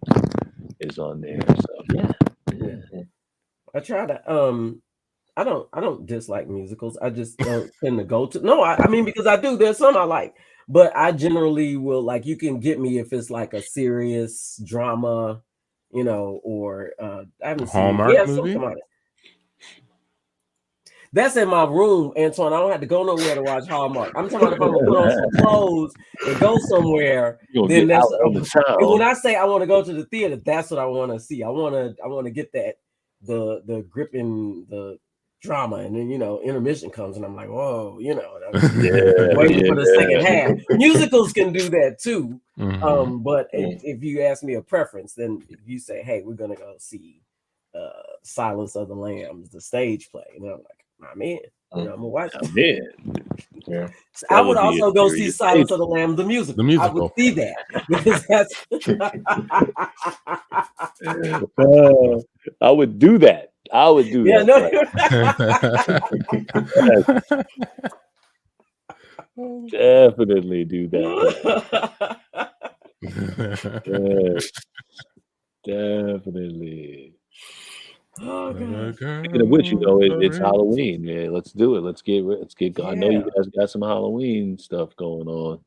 is on there. So yeah. I try to I don't dislike musicals. I just don't tend to go to. No, I mean because I do. There's some I like, but I generally will like. You can get me if it's like a serious drama, or I haven't seen Hallmark movie. That's in my room, Antoine. I don't have to go nowhere to watch Hallmark. I'm talking about if I'm gonna put on some clothes and go somewhere, You're gonna then get that's out on the and when town. I say I want to go to the theater, that's what I want to see. I want to get that the gripping the drama, and then intermission comes, and I'm like, whoa, waiting for the second half. Musicals can do that too. Mhm. But if you ask me a preference, then if you say, hey, we're gonna go see Silence of the Lambs, the stage play, and I'm like, I'm in. I'm gonna watch it. I'm in. Yeah. I would That would be also a go see serious Silence stage of the Lambs, the musical. The I would musical. see that because that's I would do that. I would do yeah, that. no. Definitely do that. Definitely. Oh, God. Speaking of which, it's Halloween. Yeah, let's do it. Let's get. I know you guys got some Halloween stuff going on.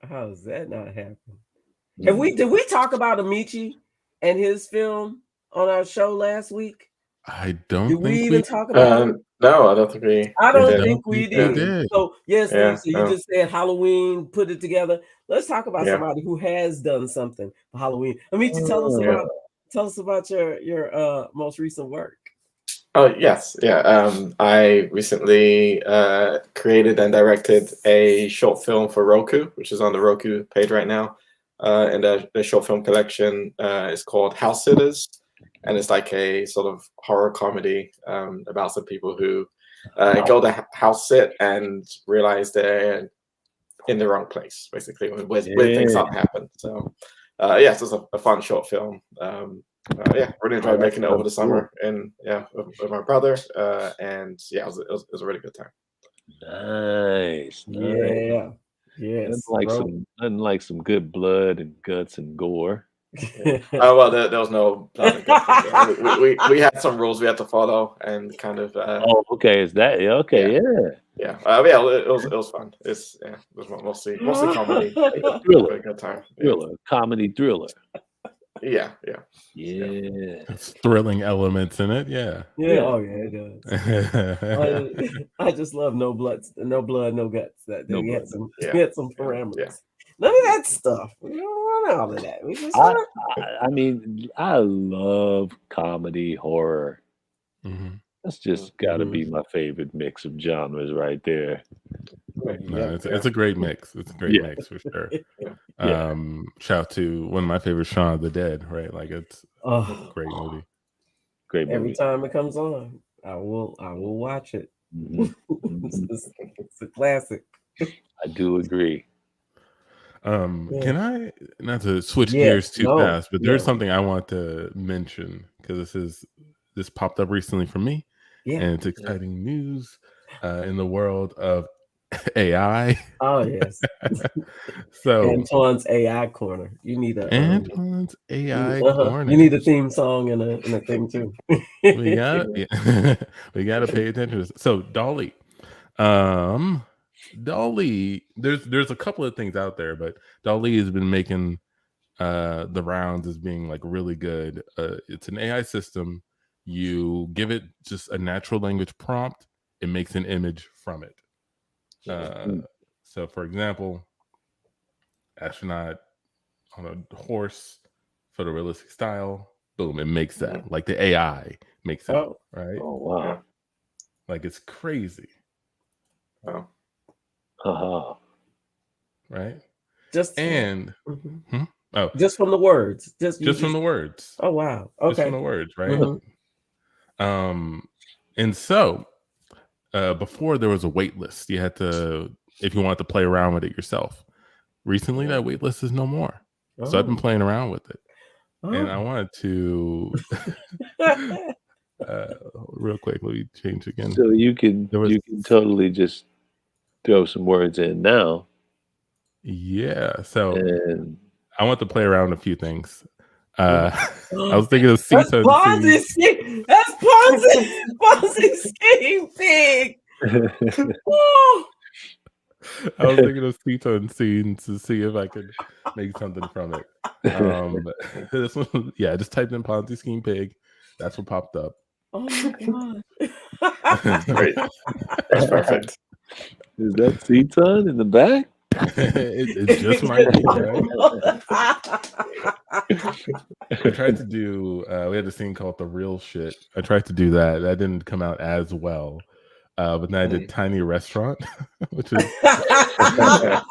How does that not happen? Did we talk about Amici and his film on our show last week? I don't Did we think even talk about it? No, I don't think we. I we don't did. think we did. So yes, Yeah, Steve, so you just said Halloween, put it together. Let's talk about Yeah. somebody who has done something for Halloween. Amici, tell us about your most recent work. Oh yes, yeah. I recently created and directed a short film for Roku, which is on the Roku page right now. And the short film collection is called House Sitters, and it's like a sort of horror comedy about some people who go to house sit and realize they're in the wrong place, basically, where things start to happen. So, yes, it's a fun short film. Really enjoyed making it over the summer, and with my brother, and it was a really good time. Nice. Yeah. Yes. Nothing like some good blood and guts and gore. Oh well, there was no blood and guts. We had some rules we had to follow, and kind of. Okay. Is that okay? Yeah. It was fun. It was mostly comedy. Thriller. A good time. Thriller. Comedy thriller. Yeah. Yeah. Thrilling elements in it. Yeah. Oh yeah, it does. I just love no blood, no guts. That we had some parameters. Yeah. None of that stuff. We don't want all of that. We just I mean, I love comedy, horror. Mm-hmm. That's just got to be my favorite mix of genres right there. No, it's a great mix. It's a great mix for sure. Shout out to one of my favorites, Shaun of the Dead. Right, like it's a great movie. Great movie. Every time it comes on, I will watch it. It's a classic. I do agree. Can I, not to switch gears too fast, but there's something I want to mention because this popped up recently for me, and it's exciting news in the world of AI. Oh yes. So Antoine's AI corner. You need Antoine's AI corner. You need a theme song and a thing too. we got to pay attention to this. So DALL-E. DALL-E, there's a couple of things out there, but DALL-E has been making the rounds as being like really good. It's an AI system. You give it just a natural language prompt, it makes an image from it. So for example, astronaut on a horse, photorealistic style, boom, it makes that. Like the AI makes it, right? Oh wow. Like it's crazy. Oh. Right? Just from the words. Just from the words. Oh wow. Okay. Just from the words, right? And so before there was a wait list. You had to, if you wanted to play around with it yourself. Recently that wait list is no more. So I've been playing around with it. And I wanted to real quick, let me change again. So you can totally just throw some words in now. Yeah. So and I want to play around a few things. I was thinking of That's Ponzi scheme. That's Ponzi scheme pig. I was thinking of Ceton scenes to see if I could make something from it. This one, just typed in Ponzi scheme pig. That's what popped up. Oh my Great. god. That's perfect. Is that Seaton in the back? it just might be, right? I tried to do. We had this thing called The Real Shit. I tried to do that. That didn't come out as well. But then I did Tiny Restaurant, which is Oh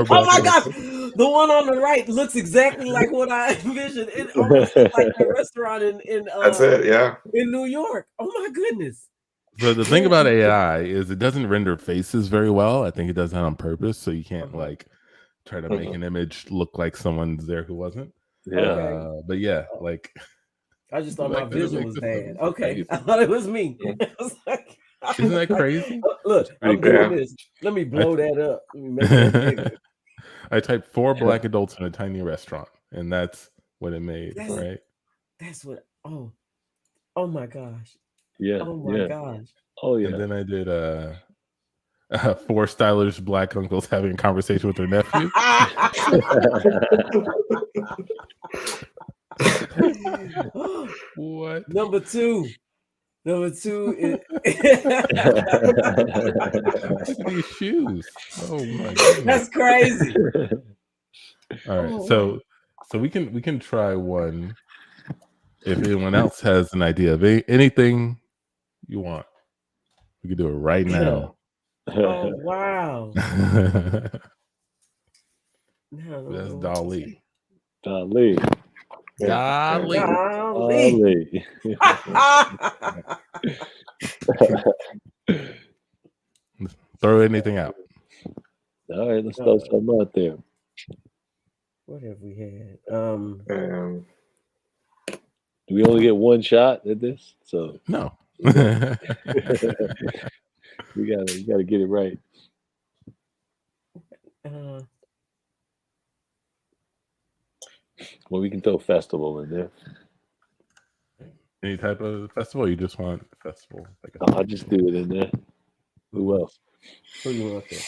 my gosh, the one on the right looks exactly like what I envisioned. It almost looks like the restaurant That's it. Yeah. in New York. Oh my goodness. So the thing about AI is it doesn't render faces very well. I think it does that on purpose, so you can't like try to make an image look like someone's there who wasn't. Yeah. Okay. But yeah, like I just thought Like my that, it vision makes was it bad. so Okay, crazy. I thought it was me. I was like, Isn't that crazy? Look, I'm pretty doing cool. this. Let me blow that up. Let me make it bigger. I typed 4 black adults in a tiny restaurant, and that's what it made, That's- right? That's what. Oh my gosh. Yeah. Oh my Yeah. gosh. Oh yeah. And then I did 4 stylish black uncles having a conversation with their nephew. What? Number two is Look at these shoes. Oh my goodness. that's crazy. All right, Oh, so we can try one. If anyone else has an idea of anything you want, we can do it right now. Oh wow. That's Now I don't know what to Dolly. say. Golly. Golly. Golly. Throw anything out. All right, let's throw something out there. What have we had? Do we only get one shot at this? So No. you gotta get it right. Well, we can throw festival in there. Any type of festival? You just want a festival? I'll just do it in there. Who else? Who you want there?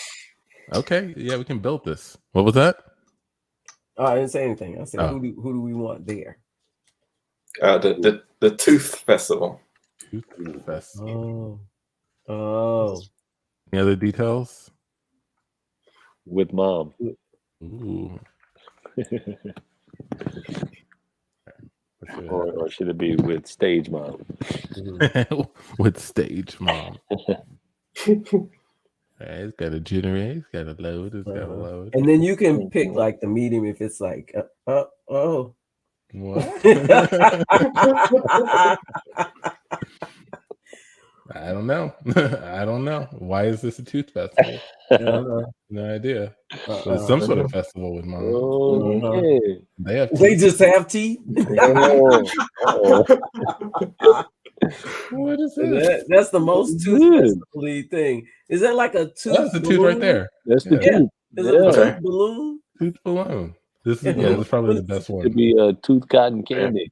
Okay, yeah, we can build this. What was that? Oh, I didn't say anything. I said, Oh. who do we want there? The Tooth Festival. Tooth Festival. Oh. Any other details? With mom. Ooh. Or should it be with stage mom? With stage mom. It's got to generate. It's got to load. It's got to load. And then you can pick like the medium if it's like, oh. What? I don't know. I don't know. Why is this a tooth festival? No idea. But it's some sort of festival with mom. Oh, yeah. They have They teeth. just have teeth. What is this? That's the most tooth festival thing. Is that like a tooth? That's the tooth right there. That's the Yeah. tooth. Is it a Okay. tooth balloon? Tooth balloon. This is probably the best Could one. be a tooth cotton candy.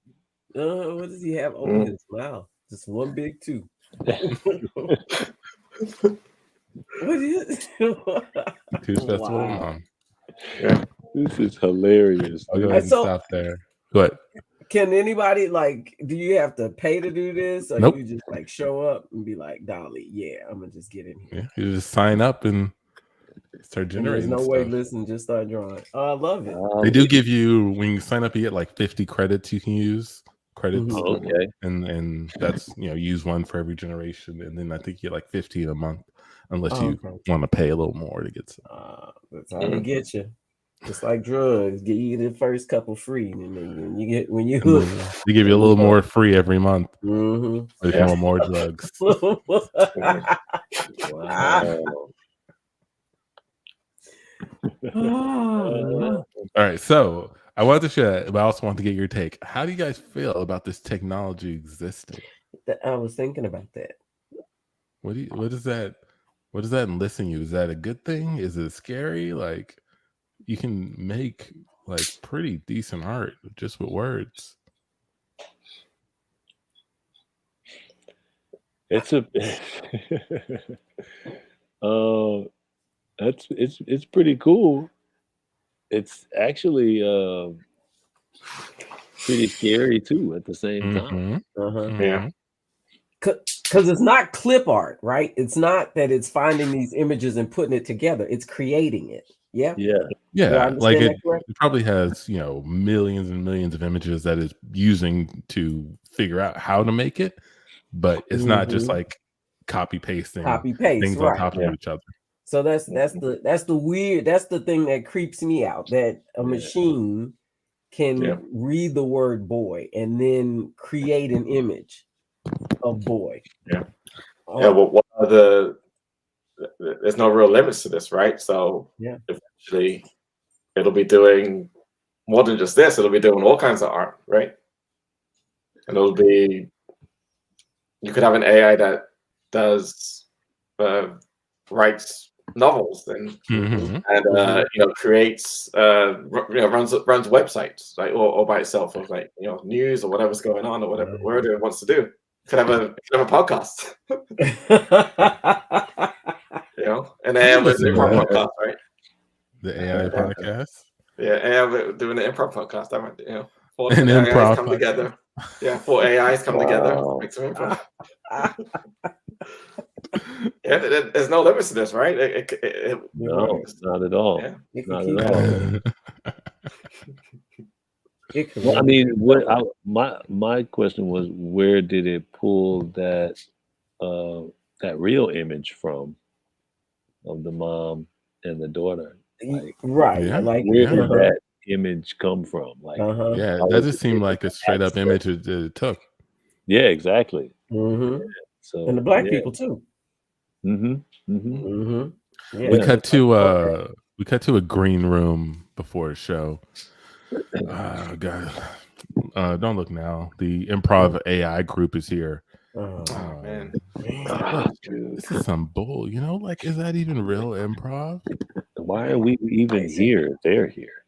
What does he have over his mouth? Just one big tooth. What is Tooth festival with Wow. mom. This is hilarious. I'll go ahead and So- stop there. Go ahead. Can anybody do you have to pay to do this, or Nope. you just show up and be like, Dolly, yeah, I'm gonna just get in here. Yeah, you just sign up and start And there's generating no stuff. way, listen, just start drawing. Oh, I love it. They do give you, when you sign up, you get like 50 credits you can use. Credits. Okay. And that's, use one for every generation. And then I think you get like 50 a month, unless you want to pay a little more to get some. That's how they get you. It's like drugs. Get you the first couple free, and then when you hook. They give you a little more free every month. Mm-hmm. If you want more drugs. Wow. All right. So I wanted to share, but I also want to get your take. How do you guys feel about this technology existing? I was thinking about that. What does that enlist in you? Is that a good thing? Is it scary? Like, you can make like pretty decent art just with words. It's it's pretty cool. It's actually pretty scary too at the same time. Uh-huh. Mhm. Yeah. because it's not clip art, right? It's not that it's finding these images and putting it together. It's creating it. Yeah. Yeah. Do I Yeah, like understand that correct? it probably has, you know, millions and millions of images that it's using to figure out how to make it, but it's not just Mhm. like copy pasting Copy paste, things on right? top of each other. So that's the weird. That's the thing that creeps me out. That a machine can Yeah. read the word boy and then create an image of boy. Yeah. Yeah. Well, what are there's no real limits to this, right? So Yeah. eventually it'll be doing more than just this. It'll be doing all kinds of art, right? And it'll be, you could have an AI that does writes novels and Mhm. you know, creates runs websites, like or by itself, or like, you know, news or whatever's going on or whatever it wants to do. Could have a podcast. You know, and AI was an improv podcast, right? The AI podcast. Yeah, AI doing an improv podcast. I might, you know, four An AIs improv come podcast. together. Yeah, 4 AIs come together, Wow. make some improv. Yeah, there's no limits to this, right? No, not at all. Yeah. It could Not keep at all. going. It could Well, I really mean, keep what going. my question was, where did it pull that real image from of the mom and the daughter? Like, Right. Yeah. Like where did uh-huh. that image come from? Like, Uh-huh. Yeah, how that was just it seemed able like to a straight up access- image it took. Yeah, exactly. Mm-hmm. So And the black yeah. people too. Mm-hmm. Mm-hmm. Mm-hmm. Yeah. We Yeah. cut to a green room before a show. God, don't look now. The improv AI group is here. Oh, Oh man. Ah, dude. This is some bull. You know, like, is that even real improv? Why are we even here if they're here?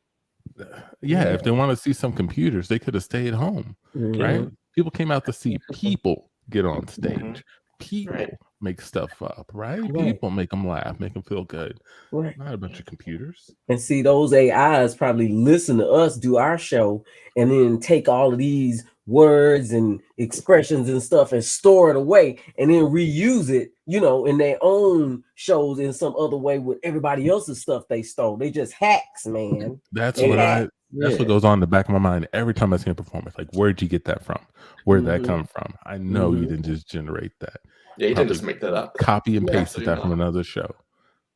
Yeah, if they want to see some computers, they could have stayed home, right? Mhm. People came out to see people get on stage. Mhm. People Right. make stuff up, right? Right. People make them laugh, make them feel good. Right. Not a bunch of computers. And see, those AIs probably listen to us do our show and then take all of these words and expressions and stuff and store it away and then reuse it, you know, in their own shows in some other way with everybody else's stuff they stole. They just hacks, man. That's They what hack. that's Yeah. what goes on in the back of my mind every time I see a performance. Like, where'd you get that from? Where'd that Mhm. come from? I know you Mhm. didn't just generate that. Yeah, you Probably didn't just make that up. Copy and Yeah, pasted that from absolutely another show.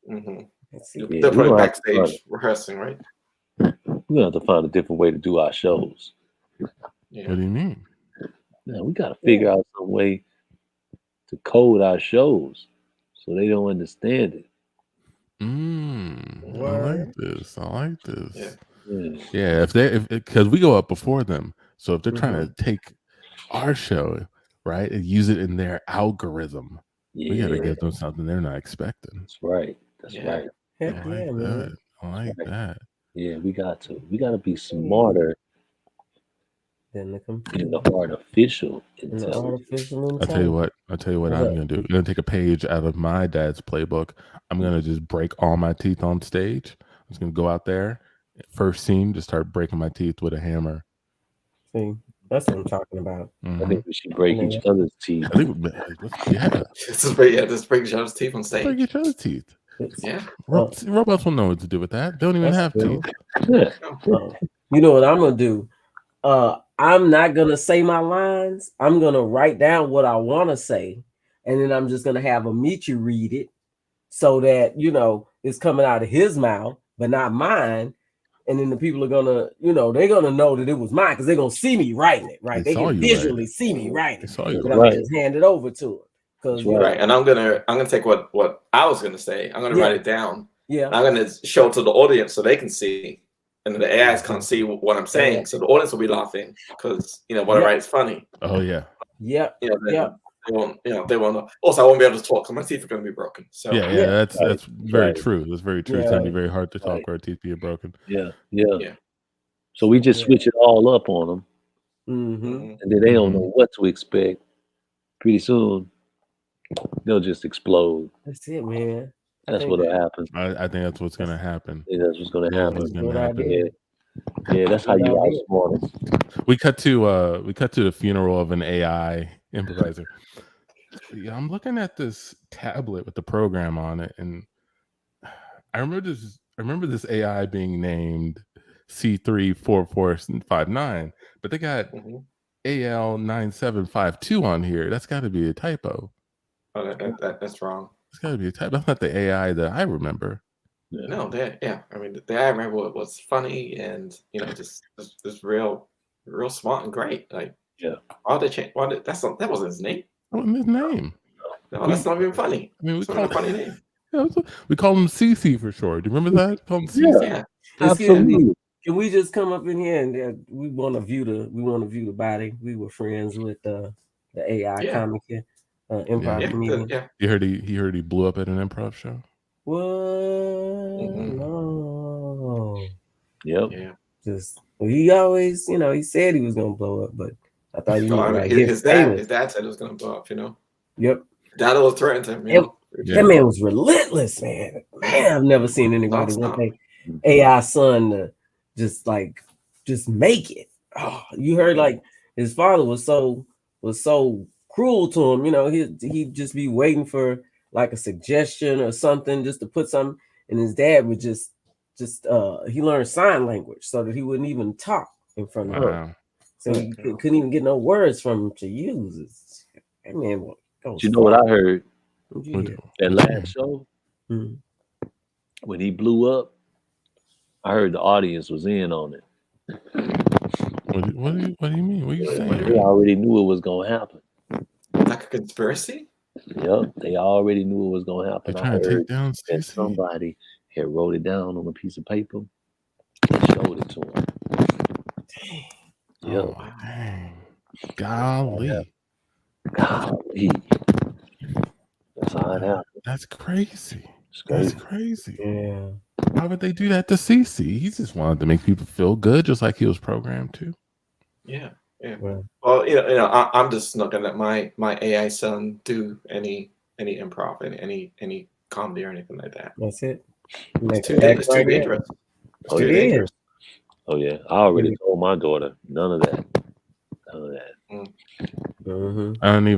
Mm-hmm. Let's see. Yeah, They're we probably gonna have to find backstage rehearsing, right? We're gonna have to find a different way to do our shows. Yeah. What do you mean? Yeah, we gotta figure out some way to code our shows so they don't understand it. I Word. like this. I like this. Yeah. Yeah. Yeah, if because we go up before them, so if they're trying to take our show, right, and use it in their algorithm, we got to Yeah, give them something they're not expecting. that's right. That's Yeah. right. I Heck like yeah, man. that. I like Right. that. Yeah, we got to. We got to be smarter Then the in computer. the artificial In the intelligence. artificial I'll tell you intelligence. what What's I'm up? gonna do. I'm gonna take a page out of my dad's playbook. I'm gonna just break all my teeth on stage. I'm just gonna go out there, first scene, just start breaking my teeth with a hammer. See, that's what I'm talking about. I Mhm. think we should break each Yeah. other's teeth. I think, yeah, This break each other's teeth on break stage. each other's teeth. It's- Yeah. Robots will know what to do with that. They don't even That's have true. teeth. Yeah. You know what I'm gonna do? I'm not gonna say my lines. I'm gonna write down what I want to say, and then I'm just gonna have Amici read it, so that you know it's coming out of his mouth, but not mine. And then the people are gonna, you know, they're gonna know that it was mine because they're gonna see me writing it, right? They They saw can you write visually it. see me writing They it. saw you But write I'm Right. gonna just hand it over to him because That's Right. And I'm gonna take what I was gonna say. I'm gonna Yeah. write it down. yeah, I'm gonna show it to the audience so they can see, and the AIs can't see what I'm saying. Yeah. So the audience will be laughing because what I Yeah. write is funny. Oh yeah, yep, Then yep. they won't. They won't. Also, I won't be able to talk because my teeth are gonna be broken. So yeah. Yeah. That's Right. that's very Right. true. That's very true. It's gonna be Yeah. very hard to talk Right. with our teeth being broken. Yeah. Yeah. Yeah. So we just Yeah. switch it all up on them, Mm-hmm. Mhm. and then they don't know what to expect. Pretty soon, they'll just explode. That's it, man. I That's think what'll that- happen. I think that's what's gonna happen. Yeah, that's what's gonna Yeah, happen. that's gonna Good happen. idea. Yeah, that's how Good you idea. outsmart them. We cut to the funeral of an AI improviser. Yeah, I'm looking at this tablet with the program on it, and I remember this AI being named C34459, but they got Mhm. AL9752 on here. That's got to be a typo. Oh, that's wrong. It's got to be a typo. That's not the AI that I remember. Yeah. No, yeah. I mean, the I remember it was funny and just real smart and great. Like, Yeah. why they change? That wasn't his name. That wasn't his name. No, that's not even funny. I mean, It's not even a funny name. we call him CC for short. Do you remember that? Call him CC. Yeah. Absolutely. Can we just come up in here and we want to view the body? We were friends with the AI Yeah. comic here, improv comedian. Yeah. You heard he blew up at an improv show. What? Mhm. No. Yep. Yeah. Just he always, he said he was gonna blow up, but I thought he So, was I mean, like his famous. dad said it was gonna blow up. Yep. Dad was threatened him. Yeah. That man was relentless, man. Man, I've never seen anybody want their AI son to just make it. Oh, you heard like his father was so cruel to him. He'd just be waiting for like a suggestion or something just to put something, and his dad would just he learned sign language so that he wouldn't even talk in front of her. Wow. So he couldn't even get no words from him to use. That man goes. You know what I heard? Yeah. That last show, Mhm. when he blew up, I heard the audience was in on it. What do you mean? What are you They saying? already knew it was gonna happen. Like a conspiracy? Yep, they already knew it was gonna happen. They're I trying to take heard down that CC. somebody had wrote it down on a piece of paper and showed it to him. Yep. Oh, dang. Golly. Golly. That's how it happened. That's crazy. It's That's crazy. crazy. Yeah. Why would they do that to CC? He just wanted to make people feel good, just like he was programmed to. Yeah. Well, Well, I'm just not gonna let my AI son do any improv, any comedy or anything like that. that's it. It's too dangerous. Oh, Too yeah. dangerous. Oh yeah. I already told my daughter none of that. None of that. Mm-hmm. I don't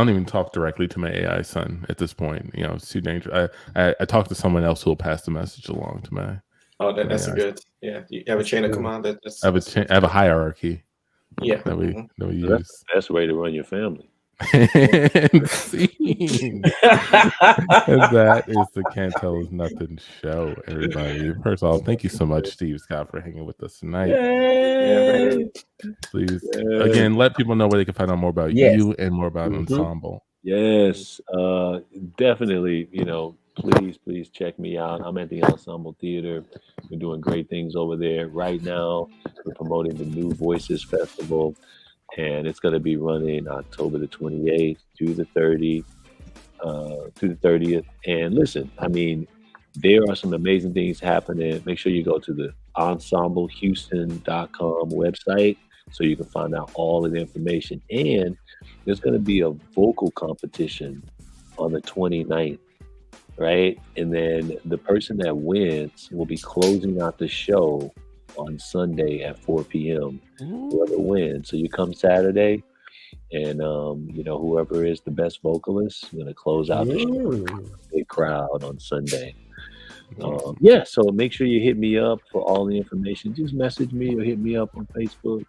even talk directly to my AI son at this point. It's too dangerous. I talk to someone else who will pass the message along to my. Oh, that's AI. good. Yeah, you have a chain of command. I have a hierarchy. Yeah. That we That's use. the best way to run your family. And scene. And that is the Can't Tell Us Nothing show, everybody. First of all, thank you so much, Steve Scott, for hanging with us tonight. Yay. Please, again, let people know where they can find out more about Yes. you and more about Mhm. Ensemble. Yes, definitely. Please check me out. I'm at the Ensemble Theater. We're doing great things over there right now. We're promoting the New Voices Festival, and it's going to be running October the 28th through the 30th. And listen, I mean, there are some amazing things happening. Make sure you go to the ensemblehouston.com website so you can find out all of the information. And there's going to be a vocal competition on the 29th, right? And then the person that wins will be closing out the show on Sunday at 4 p.m. Whoever wins. So you come Saturday, and whoever is the best vocalist is going to close out the show with a big crowd on Sunday. So make sure you hit me up for all the information. Just message me or hit me up on Facebook.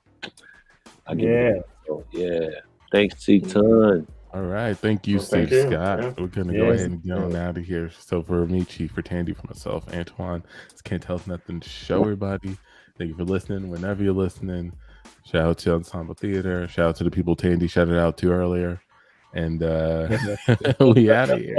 Thanks, C-Ton. All right. Thank you, Well, Steve thank you. Scott. Yeah. We're going to go ahead and get on out of here. So for me, Chief, for Tandy, for myself, Antoine, this Can't Tell Us Nothing show, everybody. Thank you for listening. Whenever you're listening, shout out to Ensemble Theater. Shout out to the people Tandy shouted out to earlier. And we out of here.